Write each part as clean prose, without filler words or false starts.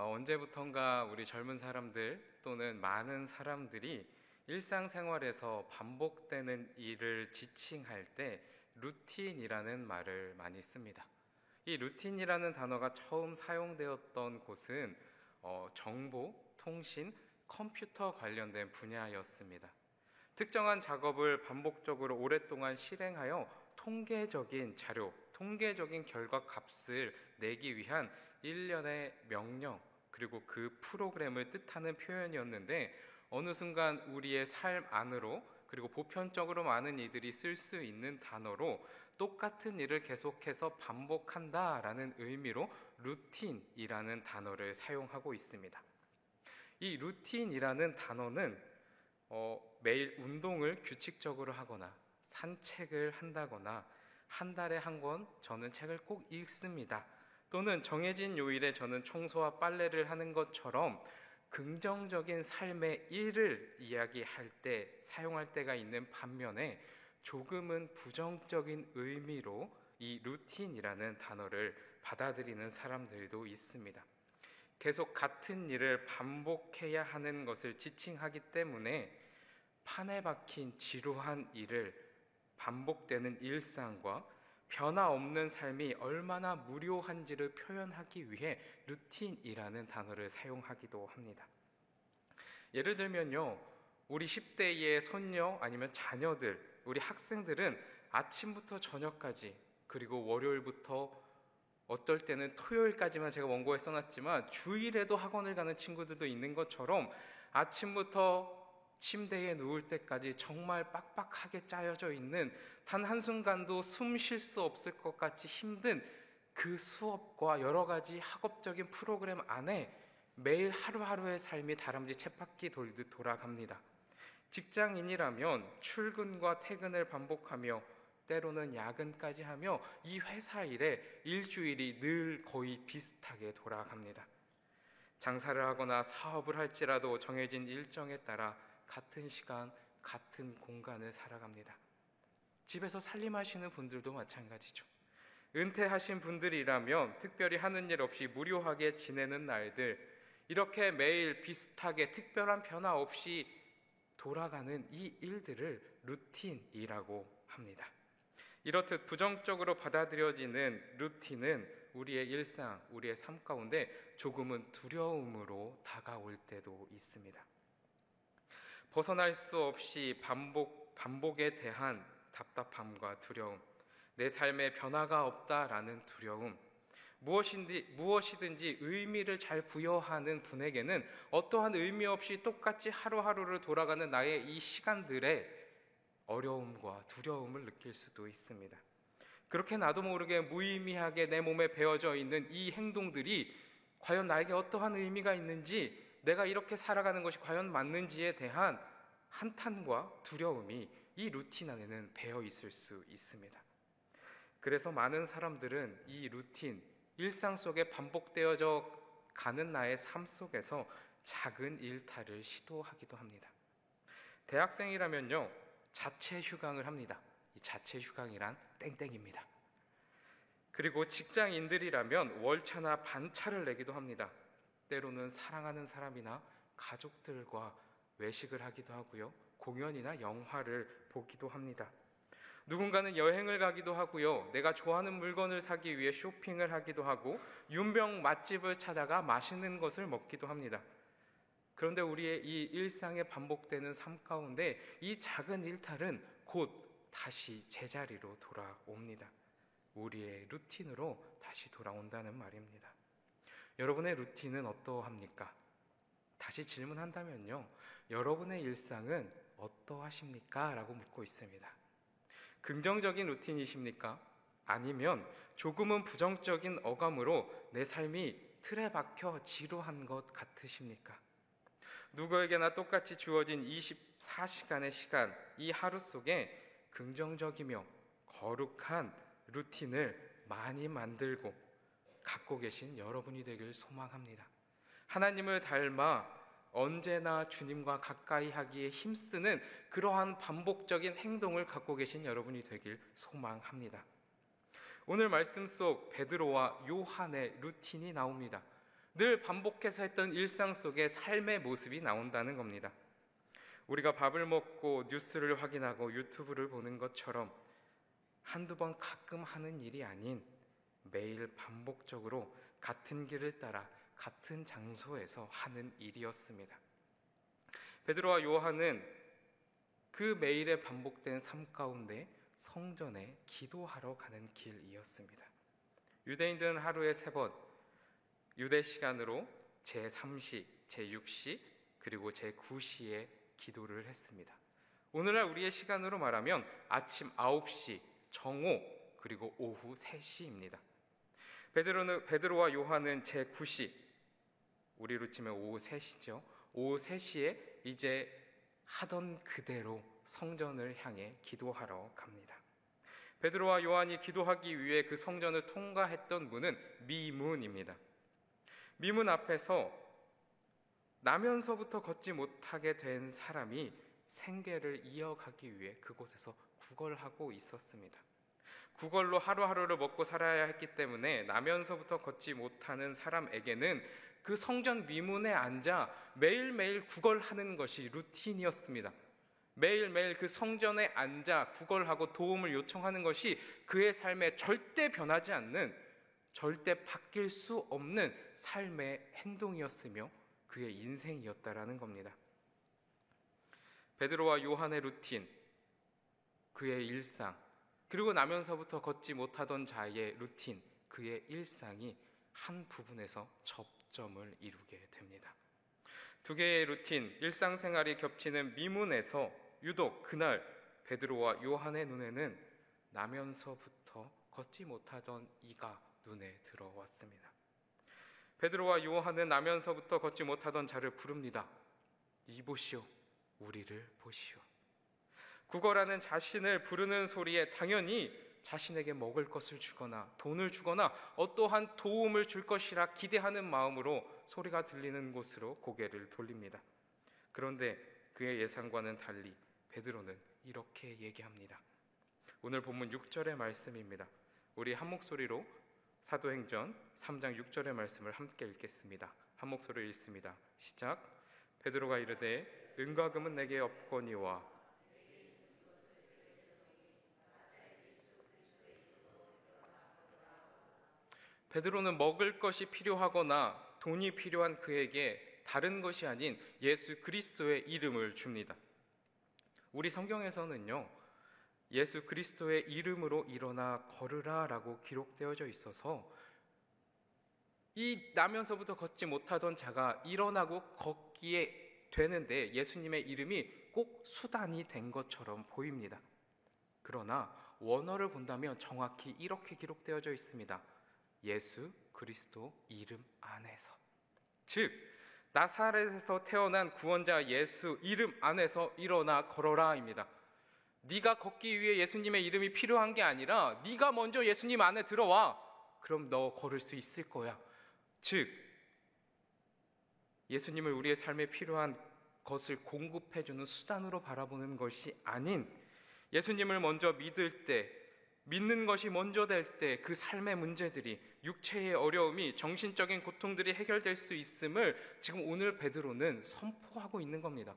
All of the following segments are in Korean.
언제부턴가 우리 젊은 사람들 또는 많은 사람들이 일상생활에서 반복되는 일을 지칭할 때 루틴이라는 말을 많이 씁니다. 이 루틴이라는 단어가 처음 사용되었던 곳은 정보, 통신, 컴퓨터 관련된 분야였습니다. 특정한 작업을 반복적으로 오랫동안 실행하여 통계적인 자료, 통계적인 결과 값을 내기 위한 일련의 명령, 그리고 그 프로그램을 뜻하는 표현이었는데, 어느 순간 우리의 삶 안으로, 그리고 보편적으로 많은 이들이 쓸 수 있는 단어로 똑같은 일을 계속해서 반복한다라는 의미로 루틴이라는 단어를 사용하고 있습니다. 이 루틴이라는 단어는 매일 운동을 규칙적으로 하거나 산책을 한다거나 한 달에 한 권 저는 책을 꼭 읽습니다, 또는 정해진 요일에 저는 청소와 빨래를 하는 것처럼 긍정적인 삶의 일을 이야기할 때 사용할 때가 있는 반면에, 조금은 부정적인 의미로 이 루틴이라는 단어를 받아들이는 사람들도 있습니다. 계속 같은 일을 반복해야 하는 것을 지칭하기 때문에 판에 박힌 지루한 일을, 반복되는 일상과 변화 없는 삶이 얼마나 무료한지를 표현하기 위해 루틴이라는 단어를 사용하기도 합니다. 예를 들면요, 우리 10대의 손녀 아니면 자녀들, 우리 학생들은 아침부터 저녁까지, 그리고 월요일부터 어떨 때는 토요일까지만, 제가 원고에 써놨지만 주일에도 학원을 가는 친구들도 있는 것처럼 아침부터 침대에 누울 때까지 정말 빡빡하게 짜여져 있는, 단 한순간도 숨 쉴 수 없을 것 같이 힘든 그 수업과 여러 가지 학업적인 프로그램 안에 매일 하루하루의 삶이 다람쥐 쳇바퀴 돌듯 돌아갑니다. 직장인이라면 출근과 퇴근을 반복하며 때로는 야근까지 하며 이 회사 일에 일주일이 늘 거의 비슷하게 돌아갑니다. 장사를 하거나 사업을 할지라도 정해진 일정에 따라 같은 시간, 같은 공간을 살아갑니다. 집에서 살림하시는 분들도 마찬가지죠. 은퇴하신 분들이라면 특별히 하는 일 없이 무료하게 지내는 날들, 이렇게 매일 비슷하게 특별한 변화 없이 돌아가는 이 일들을 루틴이라고 합니다. 이렇듯 부정적으로 받아들여지는 루틴은 우리의 일상, 우리의 삶 가운데 조금은 두려움으로 다가올 때도 있습니다. 벗어날 수 없이 반복에 대한 답답함과 두려움, 내 삶에 변화가 없다라는 두려움, 무엇이든지 의미를 잘 부여하는 분에게는 어떠한 의미 없이 똑같이 하루하루를 돌아가는 나의 이 시간들에 어려움과 두려움을 느낄 수도 있습니다. 그렇게 나도 모르게 무의미하게 내 몸에 배어져 있는 이 행동들이 과연 나에게 어떠한 의미가 있는지, 내가 이렇게 살아가는 것이 과연 맞는지에 대한 한탄과 두려움이 이 루틴 안에는 배어 있을 수 있습니다. 그래서 많은 사람들은 이 루틴, 일상 속에 반복되어져 가는 나의 삶 속에서 작은 일탈을 시도하기도 합니다. 대학생이라면요, 자체 휴강을 합니다. 이 자체 휴강이란 땡땡입니다. 그리고 직장인들이라면 월차나 반차를 내기도 합니다. 때로는 사랑하는 사람이나 가족들과 외식을 하기도 하고요, 공연이나 영화를 보기도 합니다. 누군가는 여행을 가기도 하고요, 내가 좋아하는 물건을 사기 위해 쇼핑을 하기도 하고, 유명 맛집을 찾아가 맛있는 것을 먹기도 합니다. 그런데 우리의 이 일상에 반복되는 삶 가운데 이 작은 일탈은 곧 다시 제자리로 돌아옵니다. 우리의 루틴으로 다시 돌아온다는 말입니다. 여러분의 루틴은 어떠합니까? 다시 질문한다면요, 여러분의 일상은 어떠하십니까? 라고 묻고 있습니다. 긍정적인 루틴이십니까? 아니면 조금은 부정적인 어감으로 내 삶이 틀에 박혀 지루한 것 같으십니까? 누구에게나 똑같이 주어진 24시간의 시간, 이 하루 속에 긍정적이며 거룩한 루틴을 많이 만들고 갖고 계신 여러분이 되길 소망합니다. 하나님을 닮아 언제나 주님과 가까이 하기에 힘쓰는 그러한 반복적인 행동을 갖고 계신 여러분이 되길 소망합니다. 오늘 말씀 속 베드로와 요한의 루틴이 나옵니다. 늘 반복해서 했던 일상 속의 삶의 모습이 나온다는 겁니다. 우리가 밥을 먹고 뉴스를 확인하고 유튜브를 보는 것처럼 한두 번 가끔 하는 일이 아닌 매일 반복적으로 같은 길을 따라 같은 장소에서 하는 일이었습니다. 베드로와 요한은 그 매일의 반복된 삶 가운데 성전에 기도하러 가는 길이었습니다. 유대인들은 하루에 3번 유대 시간으로 제3시, 제6시, 그리고 제9시에 기도를 했습니다. 오늘날 우리의 시간으로 말하면 아침 9시, 정오, 그리고 오후 3시입니다. 베드로와 요한은 제9시, 우리로 치면 오후 3시죠. 오후 3시에 이제 하던 그대로 성전을 향해 기도하러 갑니다. 베드로와 요한이 기도하기 위해 그 성전을 통과했던 문은 미문입니다. 미문 앞에서 나면서부터 걷지 못하게 된 사람이 생계를 이어가기 위해 그곳에서 구걸하고 있었습니다. 구걸로 하루하루를 먹고 살아야 했기 때문에 나면서부터 걷지 못하는 사람에게는 그 성전 미문에 앉아 매일매일 구걸하는 것이 루틴이었습니다. 매일매일 그 성전에 앉아 구걸하고 도움을 요청하는 것이 그의 삶에 절대 변하지 않는, 절대 바뀔 수 없는 삶의 행동이었으며 그의 인생이었다라는 겁니다. 베드로와 요한의 루틴, 그의 일상, 그리고 나면서부터 걷지 못하던 자의 루틴, 그의 일상이 한 부분에서 접점을 이루게 됩니다. 두 개의 루틴, 일상생활이 겹치는 미문에서 유독 그날 베드로와 요한의 눈에는 나면서부터 걷지 못하던 이가 눈에 들어왔습니다. 베드로와 요한은 나면서부터 걷지 못하던 자를 부릅니다. 이보시오, 우리를 보시오. 구걸하는 자신을 부르는 소리에 당연히 자신에게 먹을 것을 주거나 돈을 주거나 어떠한 도움을 줄 것이라 기대하는 마음으로 소리가 들리는 곳으로 고개를 돌립니다. 그런데 그의 예상과는 달리 베드로는 이렇게 얘기합니다. 오늘 본문 6절의 말씀입니다. 우리 한 목소리로 사도행전 3장 6절의 말씀을 함께 읽겠습니다. 한 목소리로 읽습니다. 시작. 베드로가 이르되 은과 금은 내게 없거니와 베드로는 먹을 것이 필요하거나 돈이 필요한 그에게 다른 것이 아닌 예수 그리스도의 이름을 줍니다. 우리 성경에서는요, 예수 그리스도의 이름으로 일어나 걸으라 라고 기록되어져 있어서 이 나면서부터 걷지 못하던 자가 일어나고 걷기에 되는데 예수님의 이름이 꼭 수단이 된 것처럼 보입니다. 그러나 원어를 본다면 정확히 이렇게 기록되어져 있습니다. 예수 그리스도 이름 안에서, 즉 나사렛에서 태어난 구원자 예수 이름 안에서 일어나 걸어라입니다. 네가 걷기 위해 예수님의 이름이 필요한 게 아니라 네가 먼저 예수님 안에 들어와. 그럼 너 걸을 수 있을 거야. 즉 예수님을 우리의 삶에 필요한 것을 공급해주는 수단으로 바라보는 것이 아닌 예수님을 먼저 믿을 때, 믿는 것이 먼저 될 때 그 삶의 문제들이, 육체의 어려움이, 정신적인 고통들이 해결될 수 있음을 지금 오늘 베드로는 선포하고 있는 겁니다.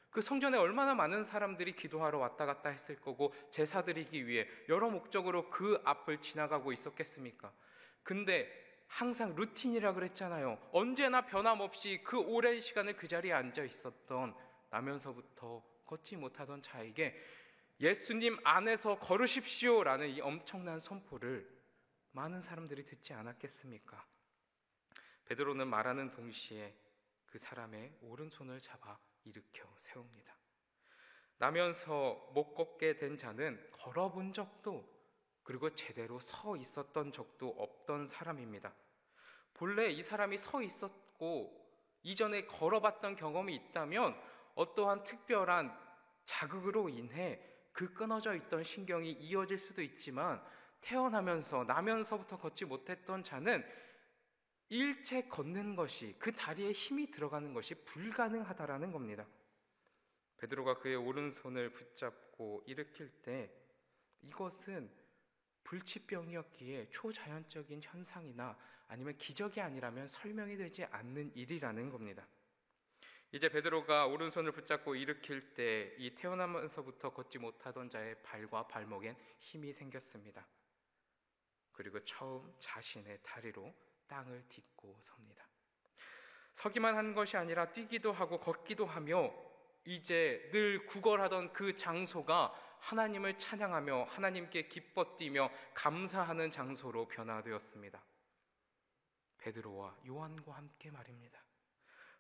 그 성전에 얼마나 많은 사람들이 기도하러 왔다 갔다 했을 거고 제사 드리기 위해 여러 목적으로 그 앞을 지나가고 있었겠습니까? 근데 항상 루틴이라 그랬잖아요. 언제나 변함없이 그 오랜 시간을 그 자리에 앉아 있었던, 나면서부터 걷지 못하던 자에게 예수님 안에서 걸으십시오라는 이 엄청난 선포를 많은 사람들이 듣지 않았겠습니까? 베드로는 말하는 동시에 그 사람의 오른손을 잡아 일으켜 세웁니다. 나면서 못 걷게 된 자는 걸어본 적도, 그리고 제대로 서 있었던 적도 없던 사람입니다. 본래 이 사람이 서 있었고 이전에 걸어봤던 경험이 있다면 어떠한 특별한 자극으로 인해 그 끊어져 있던 신경이 이어질 수도 있지만, 태어나면서 나면서부터 걷지 못했던 자는 일체 걷는 것이, 그 다리에 힘이 들어가는 것이 불가능하다라는 겁니다. 베드로가 그의 오른손을 붙잡고 일으킬 때 이것은 불치병이었기에 초자연적인 현상이나 아니면 기적이 아니라면 설명이 되지 않는 일이라는 겁니다. 이제 베드로가 오른손을 붙잡고 일으킬 때 이 태어나면서부터 걷지 못하던 자의 발과 발목엔 힘이 생겼습니다. 그리고 처음 자신의 다리로 땅을 딛고 섭니다. 서기만 한 것이 아니라 뛰기도 하고 걷기도 하며 이제 늘 구걸하던 그 장소가 하나님을 찬양하며 하나님께 기뻐 뛰며 감사하는 장소로 변화되었습니다. 베드로와 요한과 함께 말입니다.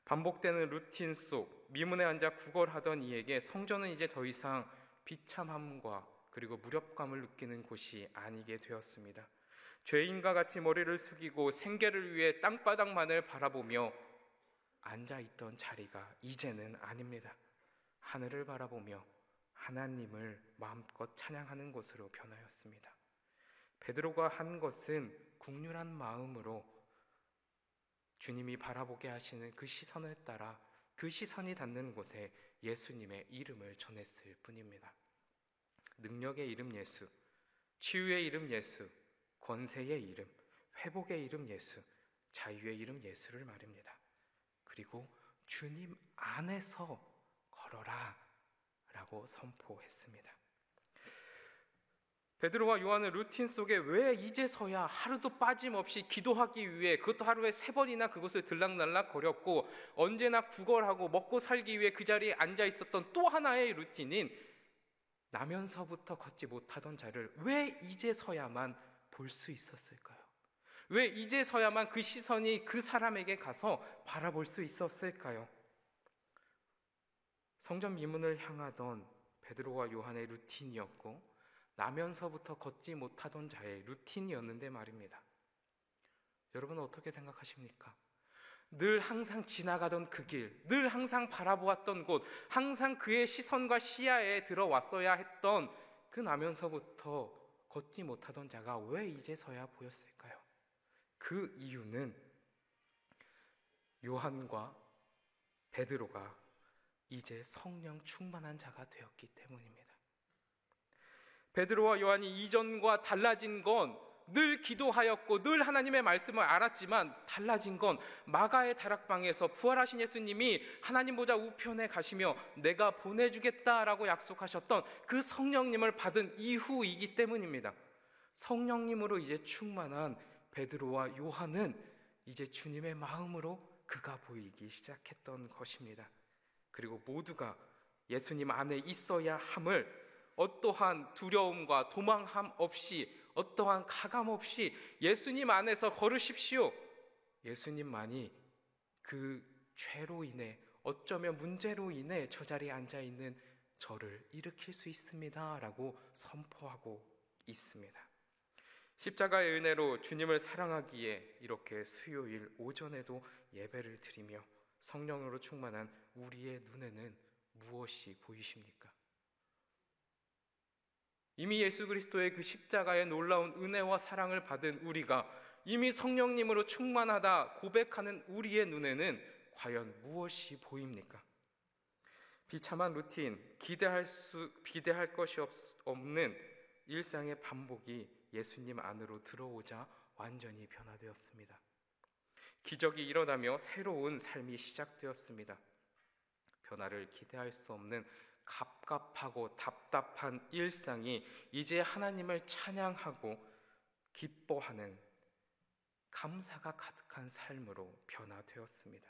반복되는 루틴 속 미문에 앉아 구걸하던 이에게 성전은 이제 더 이상 비참함과 그리고 무력감을 느끼는 곳이 아니게 되었습니다. 죄인과 같이 머리를 숙이고 생계를 위해 땅바닥만을 바라보며 앉아있던 자리가 이제는 아닙니다. 하늘을 바라보며 하나님을 마음껏 찬양하는 곳으로 변하였습니다. 베드로가 한 것은 국률한 마음으로 주님이 바라보게 하시는 그 시선을 따라 그 시선이 닿는 곳에 예수님의 이름을 전했을 뿐입니다. 능력의 이름 예수, 치유의 이름 예수, 권세의 이름, 회복의 이름 예수, 자유의 이름 예수를 말입니다. 그리고 주님 안에서 걸어라 라고 선포했습니다. 베드로와 요한은 루틴 속에 왜 이제서야 하루도 빠짐없이 기도하기 위해 그것도 하루에 3번이나 그곳을 들락날락 거렸고 언제나 구걸하고 먹고 살기 위해 그 자리에 앉아 있었던 또 하나의 루틴인 나면서부터 걷지 못하던 자를 왜 이제서야만 볼 수 있었을까요? 왜 이제서야만 그 시선이 그 사람에게 가서 바라볼 수 있었을까요? 성전 미문을 향하던 베드로와 요한의 루틴이었고 나면서부터 걷지 못하던 자의 루틴이었는데 말입니다. 여러분은 어떻게 생각하십니까? 늘 항상 지나가던 그 길, 늘 항상 바라보았던 곳, 항상 그의 시선과 시야에 들어왔어야 했던 그 나면서부터 걷지 못하던 자가 왜 이제서야 보였을까요? 그 이유는 요한과 베드로가 이제 성령 충만한 자가 되었기 때문입니다. 베드로와 요한이 이전과 달라진 건 늘 기도하였고 늘 하나님의 말씀을 알았지만 달라진 건 마가의 다락방에서 부활하신 예수님이 하나님 보좌 우편에 가시며 내가 보내주겠다라고 약속하셨던 그 성령님을 받은 이후이기 때문입니다. 성령님으로 이제 충만한 베드로와 요한은 이제 주님의 마음으로 그가 보이기 시작했던 것입니다. 그리고 모두가 예수님 안에 있어야 함을 어떠한 두려움과 도망함 없이 어떠한 가감 없이 예수님 안에서 걸으십시오. 예수님만이 그 죄로 인해 어쩌면 문제로 인해 저 자리에 앉아있는 저를 일으킬 수 있습니다 라고 선포하고 있습니다. 십자가의 은혜로 주님을 사랑하기에 이렇게 수요일 오전에도 예배를 드리며 성령으로 충만한 우리의 눈에는 무엇이 보이십니까? 이미 예수 그리스도의 그 십자가의 놀라운 은혜와 사랑을 받은 우리가 이미 성령님으로 충만하다 고백하는 우리의 눈에는 과연 무엇이 보입니까? 비참한 루틴, 기대할 것이 없는 일상의 반복이 예수님 안으로 들어오자 완전히 변화되었습니다. 기적이 일어나며 새로운 삶이 시작되었습니다. 변화를 기대할 수 없는 갑갑하고 답답한 일상이 이제 하나님을 찬양하고 기뻐하는 감사가 가득한 삶으로 변화되었습니다.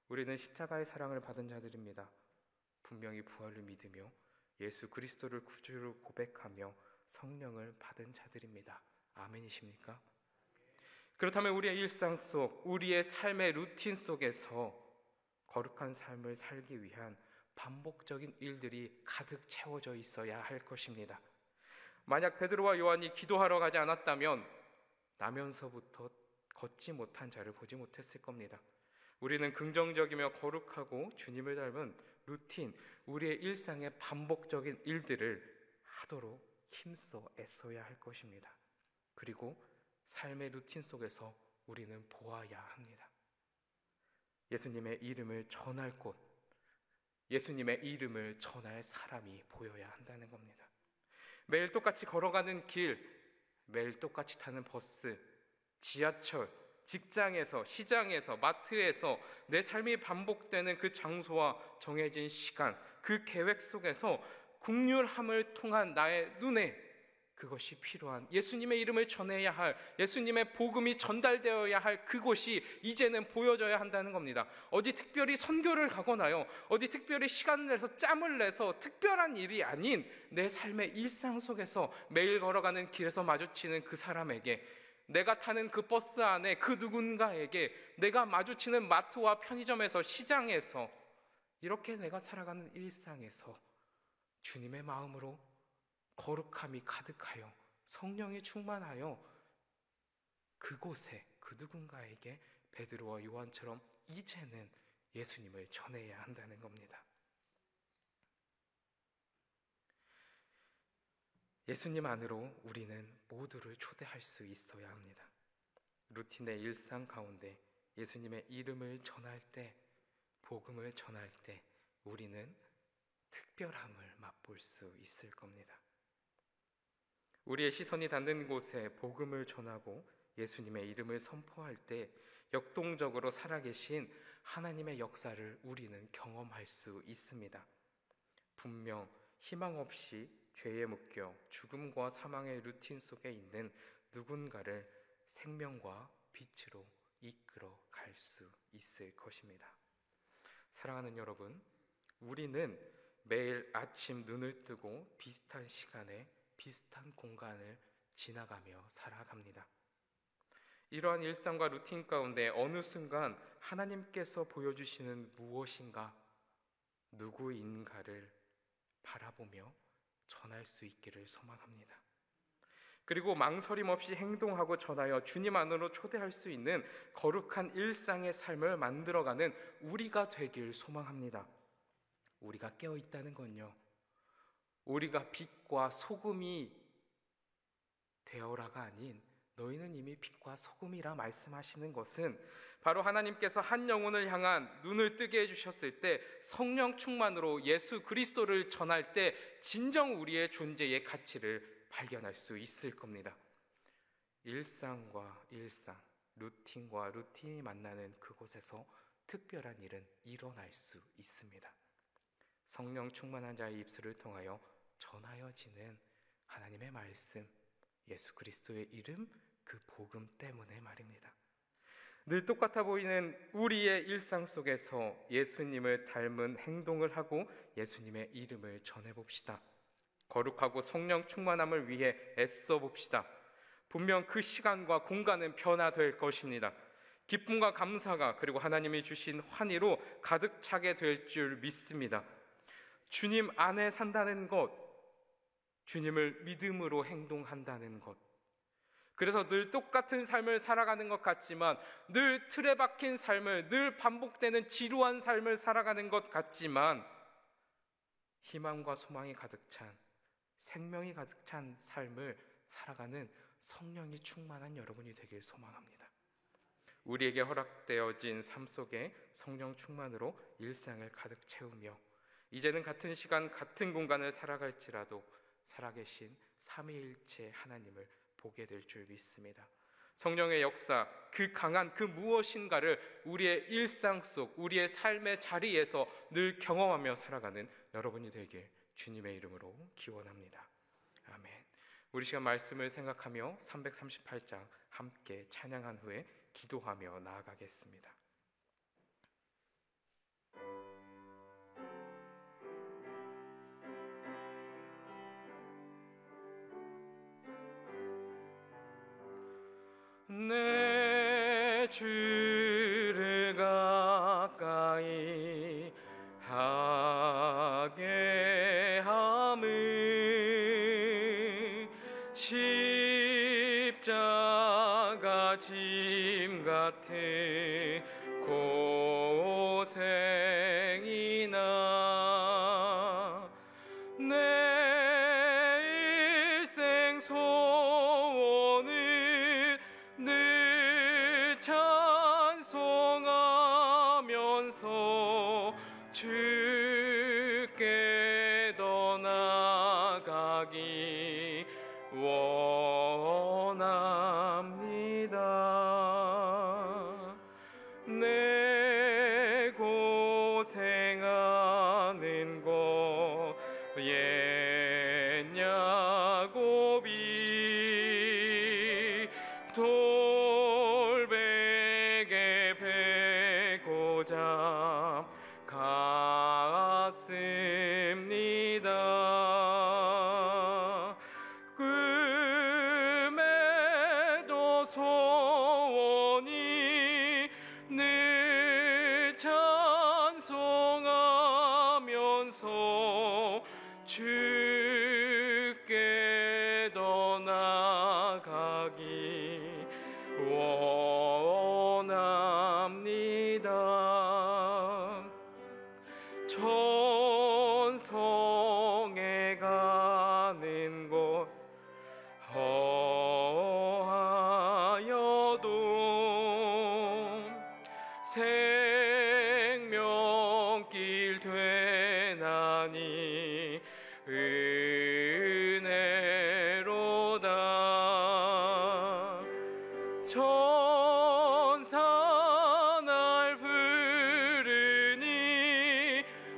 우리는 십자가의 사랑을 받은 자들입니다. 분명히 부활을 믿으며 예수 그리스도를 구주로 고백하며 성령을 받은 자들입니다. 아멘이십니까? 그렇다면 우리의 일상 속, 우리의 삶의 루틴 속에서 거룩한 삶을 살기 위한 반복적인 일들이 가득 채워져 있어야 할 것입니다. 만약 베드로와 요한이 기도하러 가지 않았다면 나면서부터 걷지 못한 자를 보지 못했을 겁니다. 우리는 긍정적이며 거룩하고 주님을 닮은 루틴, 우리의 일상의 반복적인 일들을 하도록 힘써 애써야 할 것입니다. 그리고 삶의 루틴 속에서 우리는 보아야 합니다. 예수님의 이름을 전할 곳, 예수님의 이름을 전할 사람이 보여야 한다는 겁니다. 매일 똑같이 걸어가는 길, 매일 똑같이 타는 버스, 지하철, 직장에서, 시장에서, 마트에서 내 삶이 반복되는 그 장소와 정해진 시간, 그 계획 속에서 국률함을 통한 나의 눈에 그것이 필요한, 예수님의 이름을 전해야 할, 예수님의 복음이 전달되어야 할 그곳이 이제는 보여져야 한다는 겁니다. 어디 특별히 선교를 가거나요, 어디 특별히 시간을 내서 짬을 내서 특별한 일이 아닌 내 삶의 일상 속에서 매일 걸어가는 길에서 마주치는 그 사람에게, 내가 타는 그 버스 안에 그 누군가에게, 내가 마주치는 마트와 편의점에서, 시장에서, 이렇게 내가 살아가는 일상에서 주님의 마음으로 거룩함이 가득하여 성령이 충만하여 그곳에 그 누군가에게 베드로와 요한처럼 이제는 예수님을 전해야 한다는 겁니다. 예수님 안으로 우리는 모두를 초대할 수 있어야 합니다. 루틴의 일상 가운데 예수님의 이름을 전할 때, 복음을 전할 때 우리는 특별함을 맛볼 수 있을 겁니다. 우리의 시선이 닿는 곳에 복음을 전하고 예수님의 이름을 선포할 때 역동적으로 살아계신 하나님의 역사를 우리는 경험할 수 있습니다. 분명 희망 없이 죄에 묶여 죽음과 사망의 루틴 속에 있는 누군가를 생명과 빛으로 이끌어 갈 수 있을 것입니다. 사랑하는 여러분, 우리는 매일 아침 눈을 뜨고 비슷한 시간에 비슷한 공간을 지나가며 살아갑니다. 이러한 일상과 루틴 가운데 어느 순간 하나님께서 보여주시는 무엇인가, 누구인가를 바라보며 전할 수 있기를 소망합니다. 그리고 망설임 없이 행동하고 전하여 주님 안으로 초대할 수 있는 거룩한 일상의 삶을 만들어가는 우리가 되길 소망합니다. 우리가 깨어있다는 건요, 우리가 빛과 소금이 되어라가 아닌 너희는 이미 빛과 소금이라 말씀하시는 것은 바로 하나님께서 한 영혼을 향한 눈을 뜨게 해주셨을 때 성령 충만으로 예수 그리스도를 전할 때 진정 우리의 존재의 가치를 발견할 수 있을 겁니다. 일상과 일상, 루틴과 루틴이 만나는 그곳에서 특별한 일은 일어날 수 있습니다. 성령 충만한 자의 입술을 통하여 전하여지는 하나님의 말씀, 예수 그리스도의 이름, 그 복음 때문에 말입니다. 늘 똑같아 보이는 우리의 일상 속에서 예수님을 닮은 행동을 하고 예수님의 이름을 전해봅시다. 거룩하고 성령 충만함을 위해 애써봅시다. 분명 그 시간과 공간은 변화될 것입니다. 기쁨과 감사가, 그리고 하나님이 주신 환희로 가득 차게 될 줄 믿습니다. 주님 안에 산다는 것, 주님을 믿음으로 행동한다는 것, 그래서 늘 똑같은 삶을 살아가는 것 같지만, 늘 틀에 박힌 삶을, 늘 반복되는 지루한 삶을 살아가는 것 같지만, 희망과 소망이 가득 찬, 생명이 가득 찬 삶을 살아가는 성령이 충만한 여러분이 되길 소망합니다. 우리에게 허락되어진 삶 속에 성령 충만으로 일상을 가득 채우며 이제는 같은 시간 같은 공간을 살아갈지라도 살아계신 삼위일체 하나님을 보게 될 줄 믿습니다. 성령의 역사, 그 강한 그 무엇인가를 우리의 일상 속, 우리의 삶의 자리에서 늘 경험하며 살아가는 여러분이 되길 주님의 이름으로 기원합니다. 아멘. 우리 시간 말씀을 생각하며 338장 함께 찬양한 후에 기도하며 나아가겠습니다. 내 주를 가까이 하게 함을 십자가 짐 같은 고생이나 내 일생 소원을 늘 찬송하면서 주께 더 나아가기 원하네. 주께 더 나아가기 원합니다. 천성에 가는 곳 허하여도 생명길 되나니 은혜로다. 천사 날 부르니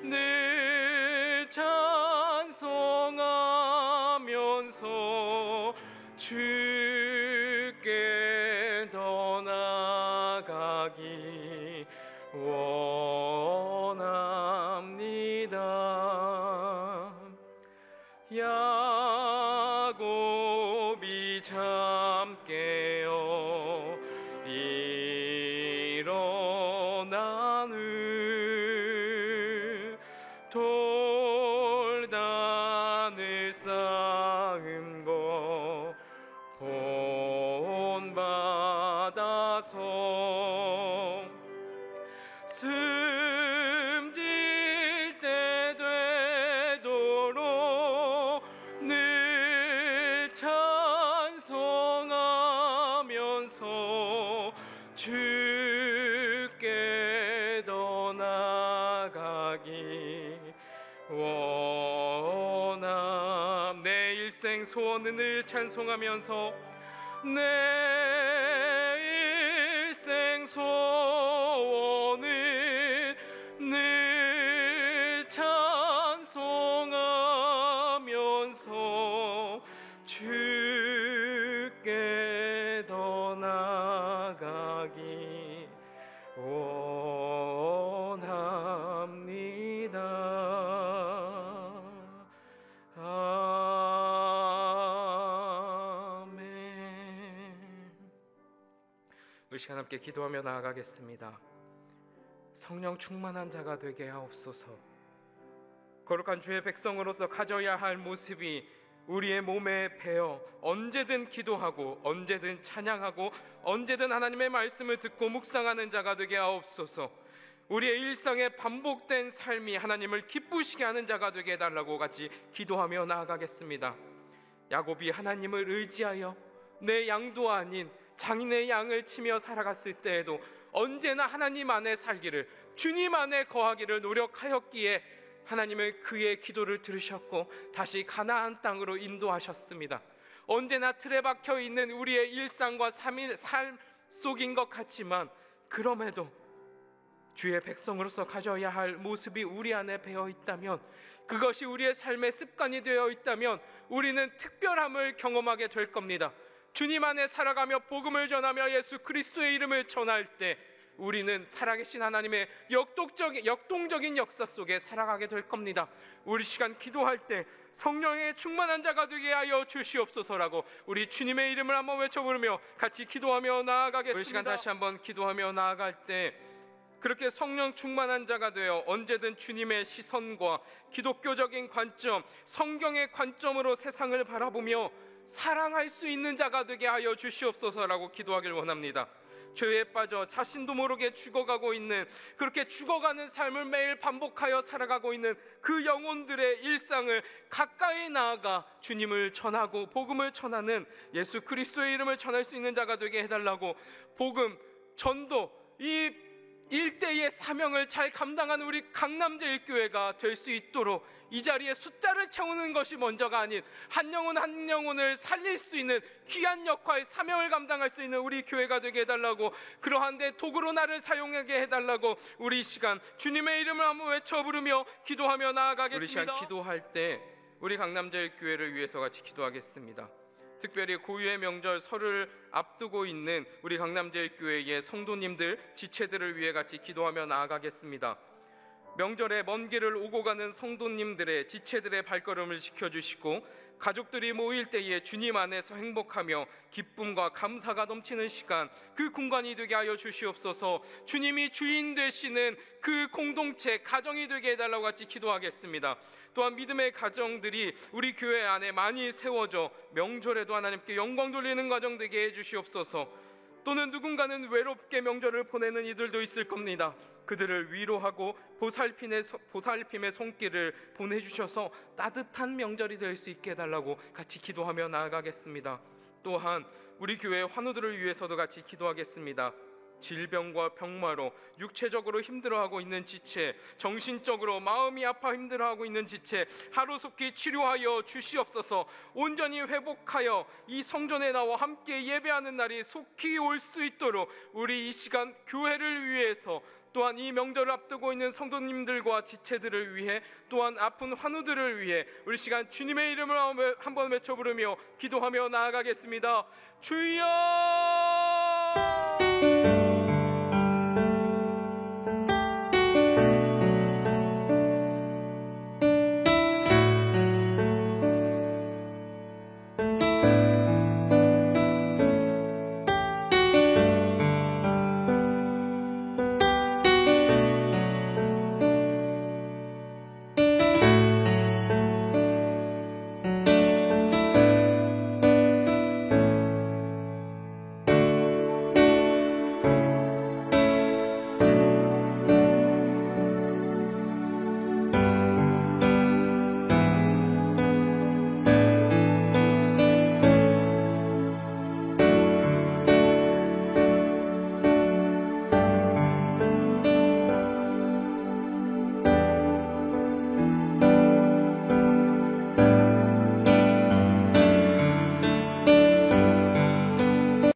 늘 찬송하면서 주께 더 나아가기 원합니다. 야곱이 잠 깨어 일어나는 돌단을 쌓은 거 본받아서 숨질 때 되도록 늘 찬송하면서 주께 더 나아가기 원함. 내 일생 소원을 늘 찬송하면서 내 일생 소원을 늘 찬송하면서 주께 더 나아가기 원합니다. 아멘. 우리 시간 함께 기도하며 나아가겠습니다. 성령 충만한 자가 되게 하옵소서. 거룩한 주의 백성으로서 가져야 할 모습이 우리의 몸에 배어 언제든 기도하고 언제든 찬양하고 언제든 하나님의 말씀을 듣고 묵상하는 자가 되게 하옵소서. 우리의 일상에 반복된 삶이 하나님을 기쁘시게 하는 자가 되게 해달라고 같이 기도하며 나아가겠습니다. 야곱이 하나님을 의지하여 내 양도 아닌 장인의 양을 치며 살아갔을 때에도 언제나 하나님 안에 살기를, 주님 안에 거하기를 노력하였기에 하나님은 그의 기도를 들으셨고 다시 가나안 땅으로 인도하셨습니다. 언제나 틀에 박혀 있는 우리의 일상과 삶 속인 것 같지만 그럼에도 주의 백성으로서 가져야 할 모습이 우리 안에 배어 있다면, 그것이 우리의 삶의 습관이 되어 있다면 우리는 특별함을 경험하게 될 겁니다. 주님 안에 살아가며 복음을 전하며 예수 그리스도의 이름을 전할 때 우리는 살아계신 하나님의 역동적인 역사 속에 살아가게 될 겁니다. 우리 시간 기도할 때 성령의 충만한 자가 되게 하여 주시옵소서라고 우리 주님의 이름을 한번 외쳐 부르며 같이 기도하며 나아가겠습니다. 우리 시간 다시 한번 기도하며 나아갈 때 그렇게 성령 충만한 자가 되어 언제든 주님의 시선과 기독교적인 관점, 성경의 관점으로 세상을 바라보며 사랑할 수 있는 자가 되게 하여 주시옵소서라고 기도하길 원합니다. 죄에 빠져 자신도 모르게 죽어가고 있는, 그렇게 죽어가는 삶을 매일 반복하여 살아가고 있는 그 영혼들의 일상을 가까이 나아가 주님을 전하고 복음을 전하는, 예수 그리스도의 이름을 전할 수 있는 자가 되게 해달라고, 복음, 전도, 이 일대의 사명을 잘 감당하는 우리 강남제일교회가 될 수 있도록 이 자리에 숫자를 채우는 것이 먼저가 아닌 한 영혼 한 영혼을 살릴 수 있는 귀한 역할, 사명을 감당할 수 있는 우리 교회가 되게 해달라고, 그러한데 도구로 나를 사용하게 해달라고 우리 시간 주님의 이름을 한번 외쳐 부르며 기도하며 나아가겠습니다. 우리 시간 기도할 때 우리 강남제일교회를 위해서 같이 기도하겠습니다. 특별히 고유의 명절 설을 앞두고 있는 우리 강남제일교회의 성도님들, 지체들을 위해 같이 기도하며 나아가겠습니다. 명절에 먼 길을 오고 가는 성도님들의, 지체들의 발걸음을 지켜주시고 가족들이 모일 때에 주님 안에서 행복하며 기쁨과 감사가 넘치는 시간, 그 공간이 되게 하여 주시옵소서. 주님이 주인 되시는 그 공동체, 가정이 되게 해달라고 같이 기도하겠습니다. 또한 믿음의 가정들이 우리 교회 안에 많이 세워져 명절에도 하나님께 영광 돌리는 가정 되게 해주시옵소서. 또는 누군가는 외롭게 명절을 보내는 이들도 있을 겁니다. 그들을 위로하고 보살핌의 손길을 보내주셔서 따뜻한 명절이 될 수 있게 해달라고 같이 기도하며 나아가겠습니다. 또한 우리 교회 환우들을 위해서도 같이 기도하겠습니다. 질병과 병마로 육체적으로 힘들어하고 있는 지체, 정신적으로 마음이 아파 힘들어하고 있는 지체 하루속히 치료하여 주시옵소서. 온전히 회복하여 이 성전에 나와 함께 예배하는 날이 속히 올 수 있도록 우리 이 시간 교회를 위해서, 또한 이 명절을 앞두고 있는 성도님들과 지체들을 위해, 또한 아픈 환우들을 위해 우리 시간 주님의 이름을 한번 외쳐 부르며 기도하며 나아가겠습니다. 주여!